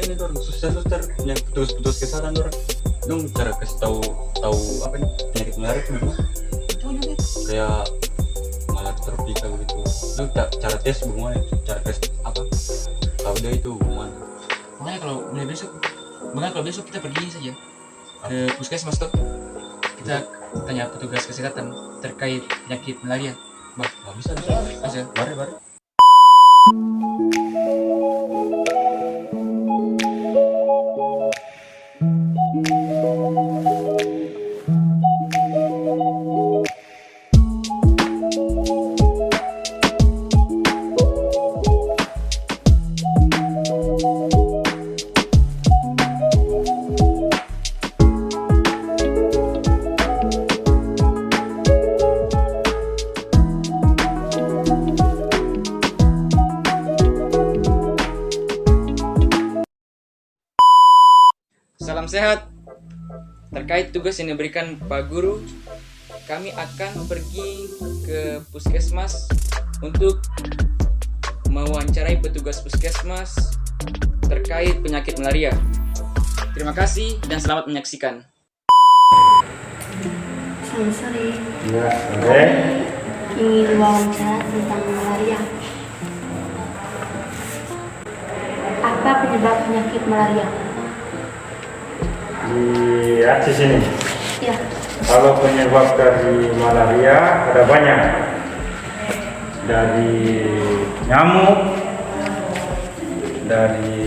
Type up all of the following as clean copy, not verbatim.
ini dong, suster yang petugas kesehatan dong. Dong cara kasih tahu apa nih penyakit malaria itu memang kayak malah tropika begitu. Dong cara tes bagaimana? Cara tes apa? Tahu dia itu bagaimana? Makanya kalau besok kita pergi saja ke puskesmas tuh. Kita tanya petugas kesehatan terkait penyakit malaria. Bisa. Bare. Salam sehat. Terkait tugas yang diberikan Pak Guru, kami akan pergi ke puskesmas untuk mewawancarai petugas puskesmas terkait penyakit malaria. Terima kasih dan selamat menyaksikan. Selamat sore. Ya, oke. Ingin wawancara tentang malaria. Apa penyebab penyakit malaria? Lihat di sini. Ya, Kalau penyebab dari malaria ada banyak. Dari nyamuk, dari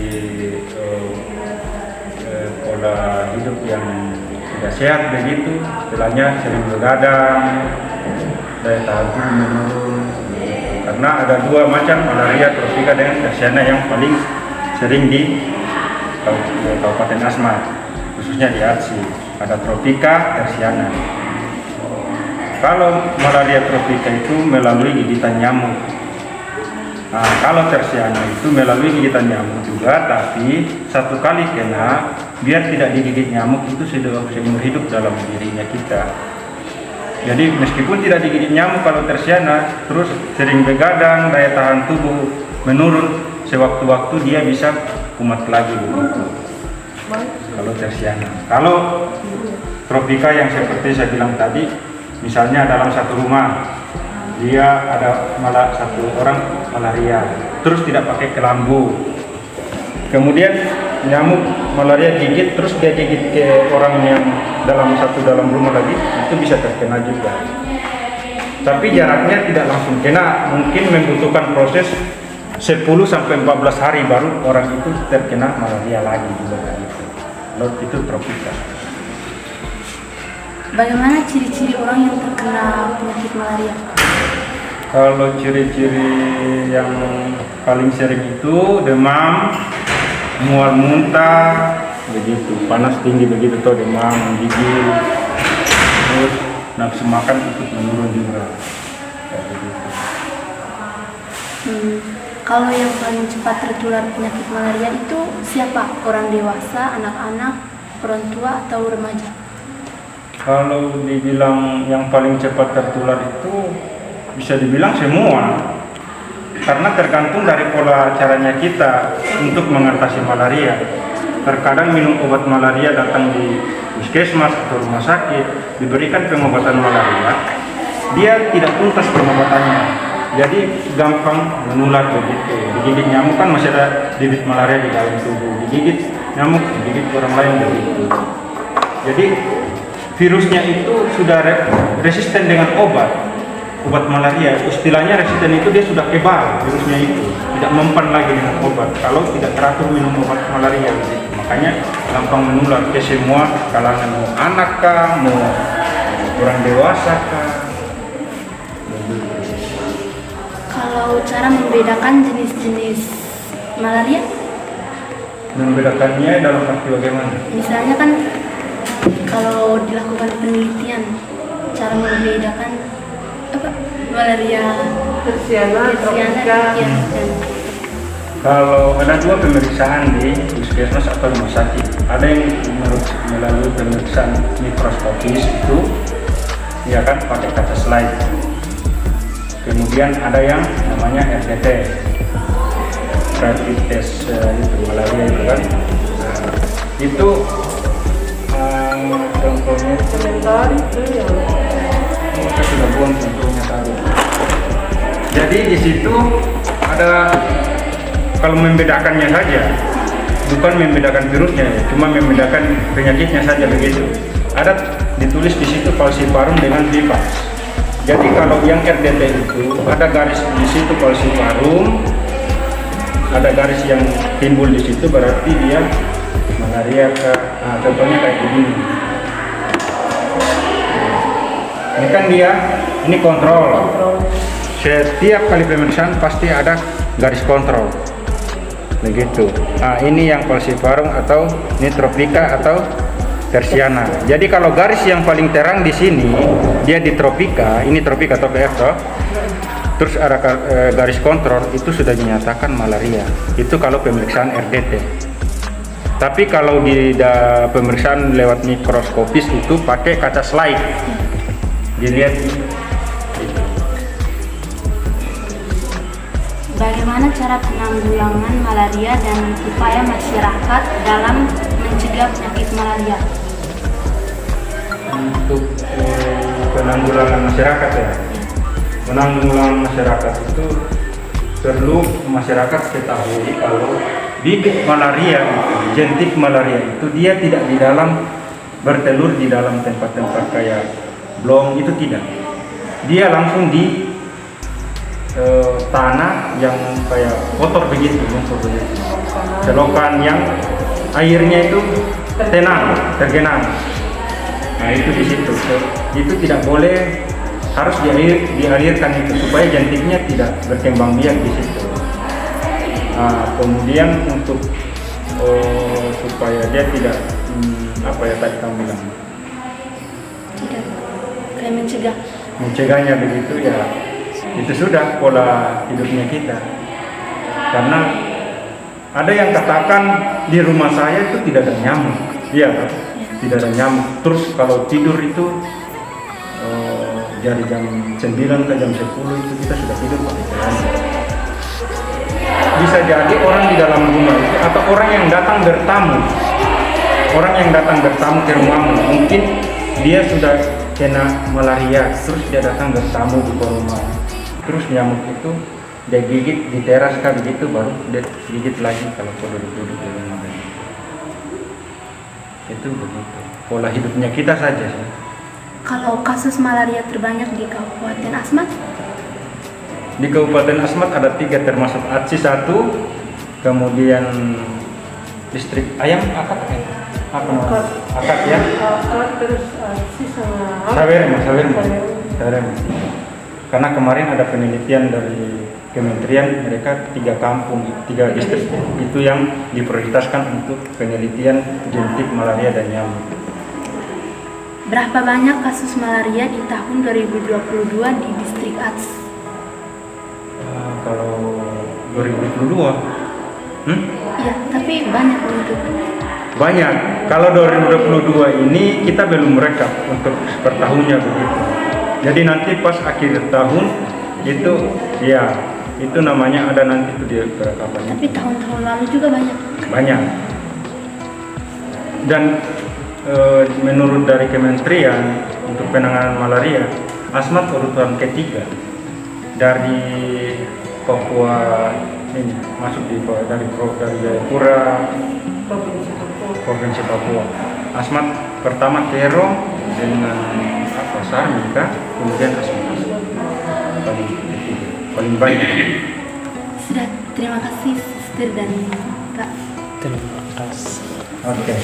pola hidup yang tidak sehat begitu, istilahnya sering begadang, daya tahan tubuh menurun. Karena ada dua macam malaria tropika dengan tersiana yang paling sering di Kabupaten Asmat, khususnya di Aceh. Ada tropika, tersiana. Kalau malaria tropika itu melalui gigitan nyamuk. Nah, kalau tersiana itu melalui gigitan nyamuk juga, tapi satu kali kena, biar tidak digigit nyamuk itu sudah seumur hidup dalam dirinya kita. Jadi meskipun tidak digigit nyamuk kalau tersiana, terus sering begadang, daya tahan tubuh menurun, sewaktu-waktu dia bisa kumat lagi begitu. Kalau tersiana. Kalau tropika yang seperti saya bilang tadi, misalnya dalam satu rumah dia ada malah satu orang malaria, terus tidak pakai kelambu, kemudian nyamuk malaria gigit, terus dia gigit ke orang yang dalam rumah lagi, itu bisa terkena juga. Tapi jaraknya tidak langsung kena, mungkin membutuhkan proses 10-14 hari baru orang itu terkena malaria lagi juga gitu. Itu tropika. bagaimana ciri-ciri orang yang terkena penyakit malaria? Kalau ciri-ciri yang paling sering itu demam, mual muntah, begitu, panas tinggi begitu tuh, demam, menggigil, terus nafsu makan ikut menurun juga. Kayak begitu. Kalau yang paling cepat tertular penyakit malaria itu siapa? Orang dewasa, anak-anak, orang tua, atau remaja? Kalau dibilang yang paling cepat tertular itu bisa dibilang semua, karena tergantung dari pola caranya kita untuk mengatasi malaria. Terkadang minum obat malaria datang di puskesmas atau rumah sakit, diberikan pengobatan malaria, dia tidak tuntas pengobatannya, jadi gampang menular begitu. Digigit nyamuk kan masih ada bibit malaria di dalam tubuh, digigit nyamuk, digigit orang lain begitu. Jadi virusnya itu sudah resisten dengan obat malaria. Istilahnya resisten itu dia sudah kebal, virusnya itu tidak mempan lagi dengan obat kalau tidak teratur minum obat malaria gitu. Makanya gampang menular ke semua kalangan, mau anak kah, mau orang dewasa kah. Kalau cara membedakan jenis-jenis malaria, Membedakannya dalam arti bagaimana? misalnya kan kalau dilakukan penelitian, cara membedakan apa malaria tersiana, tropika. ya, dan Kalau ada dua pemeriksaan di puskesmas atau rumah sakit, ada yang melalui pemeriksaan mikroskopis itu, ya kan, pakai kaca slide. Kemudian ada yang namanya RCT. rapid test itu malaria itu kan. Nah, itu contohnya Sebentar itu ya. saya sudah buang contohnya tadi. Jadi di situ ada, kalau membedakannya saja, bukan membedakan virusnya, cuma membedakan penyakitnya saja begitu. Ada ditulis di situ falciparum dengan vivax. Jadi kalau yang RDT itu ada garis di situ falciparum, ada garis yang timbul di situ berarti dia malaria. Contohnya kayak begini. Ini kan dia, ini kontrol. Setiap kali pemeriksaan pasti ada garis kontrol. Begitu. Nah, ini yang falciparum atau nitropika atau tersiana. Jadi kalau garis yang paling terang di sini dia di tropika, ini tropika atau PF toh. Terus ada garis kontrol itu sudah dinyatakan malaria. Itu kalau pemeriksaan RDT. Tapi kalau di pemeriksaan lewat mikroskopis itu pakai kaca slide. Dilihat. Bagaimana cara penanggulangan malaria dan upaya masyarakat dalam mencegah penyakit malaria? Untuk penanggulangan masyarakat ya. Penanggulangan masyarakat itu perlu masyarakat ketahui kalau bibit malaria, jentik malaria itu dia tidak di dalam bertelur di dalam tempat-tempat kayak blong, itu tidak. Dia langsung di tanah yang kayak kotor begitu, selokan yang airnya itu tenang, tergenang. Nah itu di situ. Itu tidak boleh, harus dialirkan itu supaya jentiknya tidak berkembang biak di situ. Nah, kemudian untuk supaya dia tidak apa ya tadi kamu bilang, Tidak, kayak mencegahnya begitu ya. Itu sudah pola hidupnya kita. Karena ada yang katakan di rumah saya itu tidak ada nyamuk. Iya, tidak ada nyamuk. Terus kalau tidur itu dari jam 9 ke jam 10 itu kita sudah tidur pakai celana. Bisa jadi orang di dalam rumah itu atau orang yang datang bertamu. Orang yang datang bertamu ke rumahmu, mungkin dia sudah kena malaria, terus dia datang bertamu di rumah. Terus nyamuk itu dia gigit di teras kah begitu, baru dia gigit lagi kalau duduk di rumah. Itu begitu pola hidupnya kita saja sih. Kalau kasus malaria terbanyak di Kabupaten Asmat? Di Kabupaten Asmat ada 3 termasuk Aceh 1, kemudian distrik Ayam Akad apa namanya? Akad ya? Terus sisa Sawerma. Karena kemarin ada penelitian dari kementerian, mereka 3 kampung, 3 distrik itu yang diprioritaskan untuk penelitian jentik malaria dan nyamuk. Berapa banyak kasus malaria di tahun 2022 di distrik Aceh? Kalau 2022, Iya, tapi banyak untuk banyak. Kalau 2022 ini kita belum merekap untuk per tahunnya begitu. Jadi nanti pas akhir tahun itu ya itu namanya ada nanti itu di perekapannya. tapi tahun-tahun lalu juga banyak. Banyak. Dan menurut dari kementerian untuk penanganan malaria, Asmat urutan ketiga dari Papua ini masuk dari Jayapura, Provinsi Papua. Asmat pertama Tero dengan Sarmi kah? Kemudian Asmat paling banyak. Sudah, terima kasih Sister dan Pak. Terima kasih. Oke.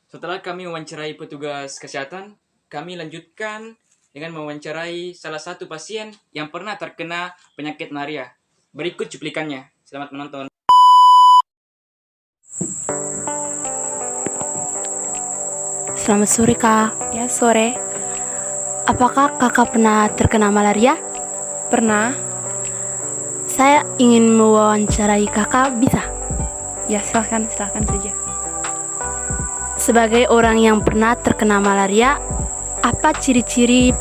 Setelah kami mewawancarai petugas kesehatan, kami lanjutkan dengan mewawancarai salah satu pasien yang pernah terkena penyakit malaria. Berikut cuplikannya. Selamat menonton. Selamat sore Kak. Ya, sore. Apakah Kakak pernah terkena malaria? Pernah? Saya ingin mewawancarai Kakak, bisa? Ya, silahkan saja. Sebagai orang yang pernah terkena malaria, apa ciri-ciri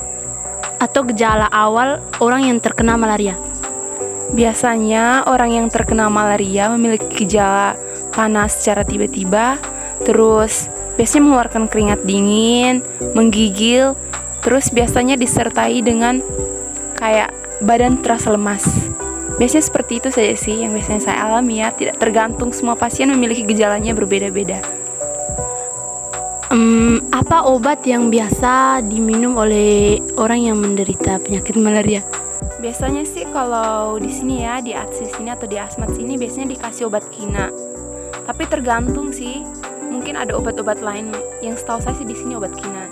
atau gejala awal orang yang terkena malaria? Biasanya orang yang terkena malaria memiliki gejala panas secara tiba-tiba, terus biasanya mengeluarkan keringat dingin, menggigil, terus biasanya disertai dengan kayak badan terasa lemas. Biasanya seperti itu saja sih yang biasanya saya alami ya, tidak tergantung, semua pasien memiliki gejalanya berbeda-beda. Apa obat yang biasa diminum oleh orang yang menderita penyakit malaria? Biasanya sih kalau di sini ya, di ATSI sini atau di Asmat sini biasanya dikasih obat kina. Tapi tergantung sih, mungkin ada obat-obat lain. Yang setahu saya sih di sini obat kina.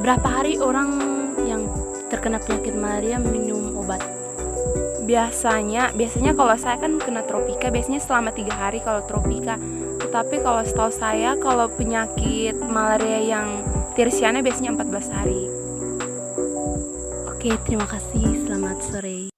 Berapa hari orang yang terkena penyakit malaria minum obat? Biasanya kalau saya kan kena tropika, biasanya selama 3 hari kalau tropika. Tetapi kalau setahu saya kalau penyakit malaria yang tersiana biasanya 14 hari. Oke, terima kasih. Selamat sore.